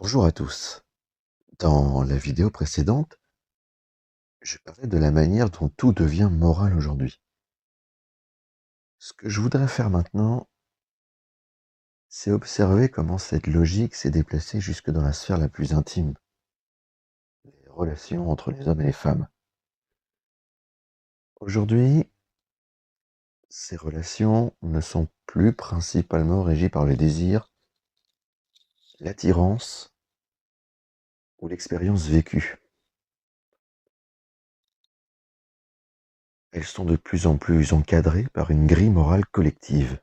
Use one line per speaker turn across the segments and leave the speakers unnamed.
Bonjour à tous. Dans la vidéo précédente, je parlais de la manière dont tout devient moral aujourd'hui. Ce que je voudrais faire maintenant, c'est observer comment cette logique s'est déplacée jusque dans la sphère la plus intime, les relations entre les hommes et les femmes. Aujourd'hui, ces relations ne sont plus principalement régies par le désir, l'attirance ou l'expérience vécue. Elles sont de plus en plus encadrées par une grille morale collective.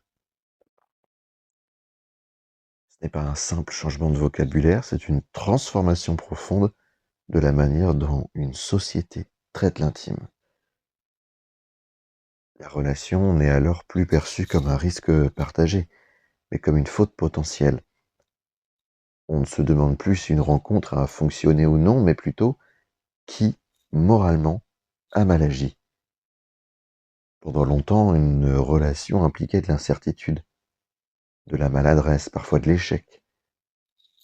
Ce n'est pas un simple changement de vocabulaire, c'est une transformation profonde de la manière dont une société traite l'intime. La relation n'est alors plus perçue comme un risque partagé, mais comme une faute potentielle. On ne se demande plus si une rencontre a fonctionné ou non, mais plutôt qui, moralement, a mal agi. Pendant longtemps, une relation impliquait de l'incertitude, de la maladresse, parfois de l'échec.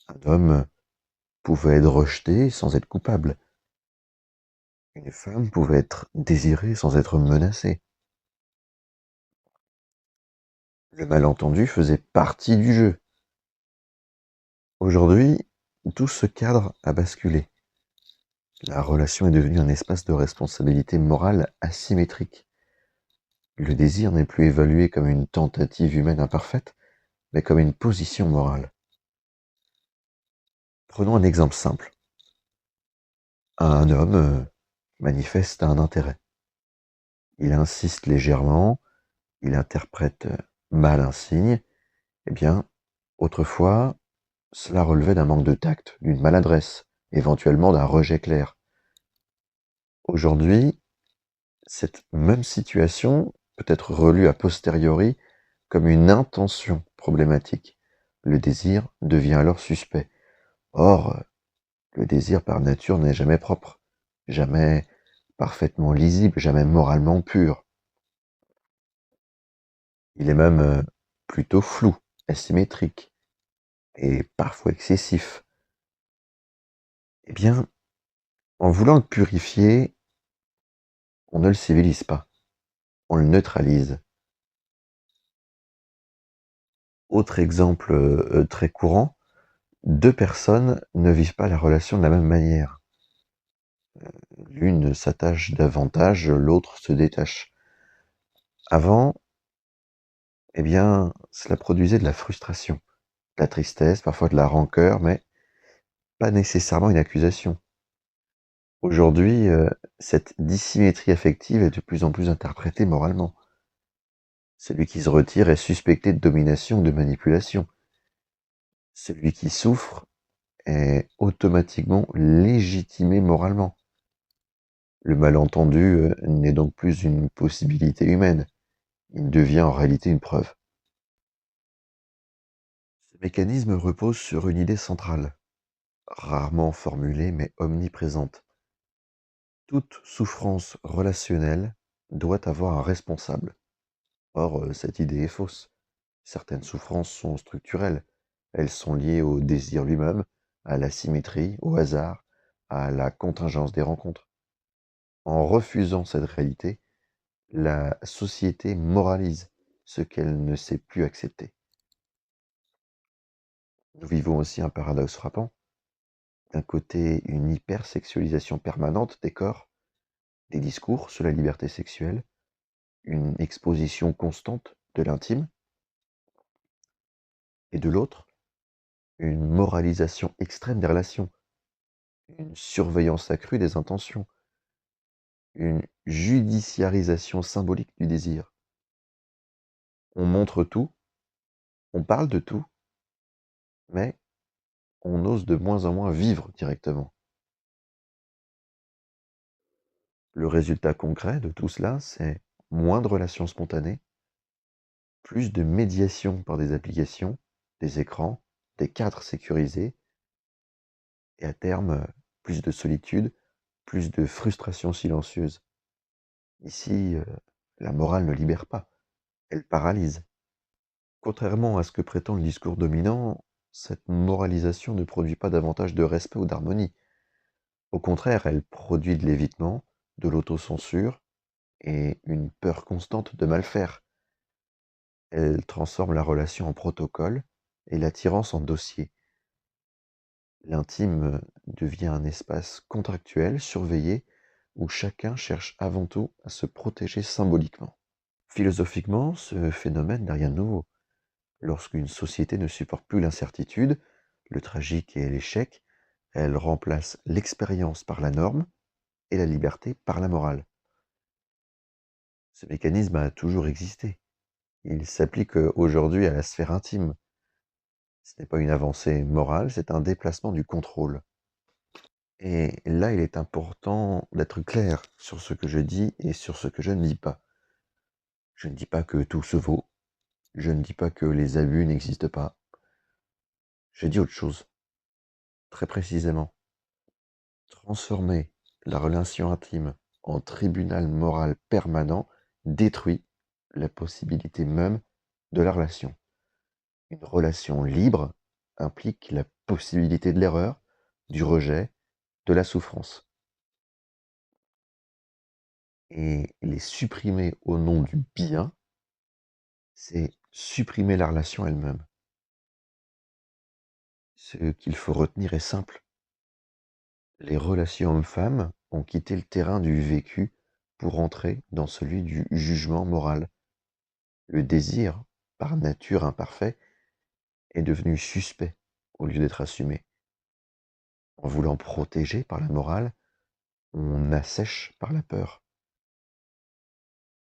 Un homme pouvait être rejeté sans être coupable. Une femme pouvait être désirée sans être menacée. Le malentendu faisait partie du jeu. Aujourd'hui, tout ce cadre a basculé. La relation est devenue un espace de responsabilité morale asymétrique. Le désir n'est plus évalué comme une tentative humaine imparfaite, mais comme une position morale. Prenons un exemple simple. Un homme manifeste un intérêt. Il insiste légèrement, il interprète mal un signe. Eh bien, autrefois, cela relevait d'un manque de tact, d'une maladresse, éventuellement d'un rejet clair. Aujourd'hui, cette même situation peut être relue a posteriori comme une intention problématique. Le désir devient alors suspect. Or, le désir par nature n'est jamais propre, jamais parfaitement lisible, jamais moralement pur. Il est même plutôt flou, asymétrique et parfois excessif. Eh bien, en voulant le purifier, on ne le civilise pas, on le neutralise. Autre exemple très courant, deux personnes ne vivent pas la relation de la même manière. L'une s'attache davantage, l'autre se détache. Avant, eh bien, cela produisait de la frustration, de la tristesse, parfois de la rancœur, mais pas nécessairement une accusation. Aujourd'hui, cette dissymétrie affective est de plus en plus interprétée moralement. Celui qui se retire est suspecté de domination ou de manipulation. Celui qui souffre est automatiquement légitimé moralement. Le malentendu n'est donc plus une possibilité humaine, il devient en réalité une preuve. Ce mécanisme repose sur une idée centrale, rarement formulée mais omniprésente. Toute souffrance relationnelle doit avoir un responsable. Or, cette idée est fausse. Certaines souffrances sont structurelles. Elles sont liées au désir lui-même, à l'asymétrie, au hasard, à la contingence des rencontres. En refusant cette réalité, la société moralise ce qu'elle ne sait plus accepter. Nous vivons aussi un paradoxe frappant. D'un côté, une hypersexualisation permanente des corps, des discours sur la liberté sexuelle, une exposition constante de l'intime, et de l'autre, une moralisation extrême des relations, une surveillance accrue des intentions, une judiciarisation symbolique du désir. On montre tout, on parle de tout, mais on ose de moins en moins vivre directement. Le résultat concret de tout cela, c'est moins de relations spontanées, plus de médiation par des applications, des écrans, des cadres sécurisés, et à terme, plus de solitude, plus de frustration silencieuse. Ici, la morale ne libère pas, elle paralyse. Contrairement à ce que prétend le discours dominant, cette moralisation ne produit pas davantage de respect ou d'harmonie. Au contraire, elle produit de l'évitement, de l'autocensure et une peur constante de mal faire. Elle transforme la relation en protocole et l'attirance en dossier. L'intime devient un espace contractuel, surveillé, où chacun cherche avant tout à se protéger symboliquement. Philosophiquement, ce phénomène n'est rien de nouveau. Lorsqu'une société ne supporte plus l'incertitude, le tragique et l'échec, elle remplace l'expérience par la norme et la liberté par la morale. Ce mécanisme a toujours existé. Il s'applique aujourd'hui à la sphère intime. Ce n'est pas une avancée morale, c'est un déplacement du contrôle. Et là, il est important d'être clair sur ce que je dis et sur ce que je ne dis pas. Je ne dis pas que tout se vaut, je ne dis pas que les abus n'existent pas. Je dis autre chose, très précisément. Transformer la relation intime en tribunal moral permanent détruit la possibilité même de la relation. Une relation libre implique la possibilité de l'erreur, du rejet, de la souffrance. Et les supprimer au nom du bien, c'est supprimer la relation elle-même. Ce qu'il faut retenir est simple. Les relations hommes-femmes ont quitté le terrain du vécu pour entrer dans celui du jugement moral. Le désir, par nature imparfait, est devenu suspect au lieu d'être assumé. En voulant protéger par la morale, on assèche par la peur.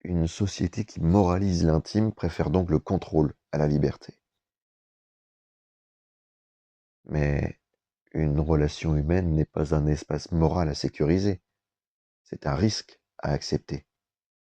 Une société qui moralise l'intime préfère donc le contrôle à la liberté. Mais une relation humaine n'est pas un espace moral à sécuriser, c'est un risque à accepter.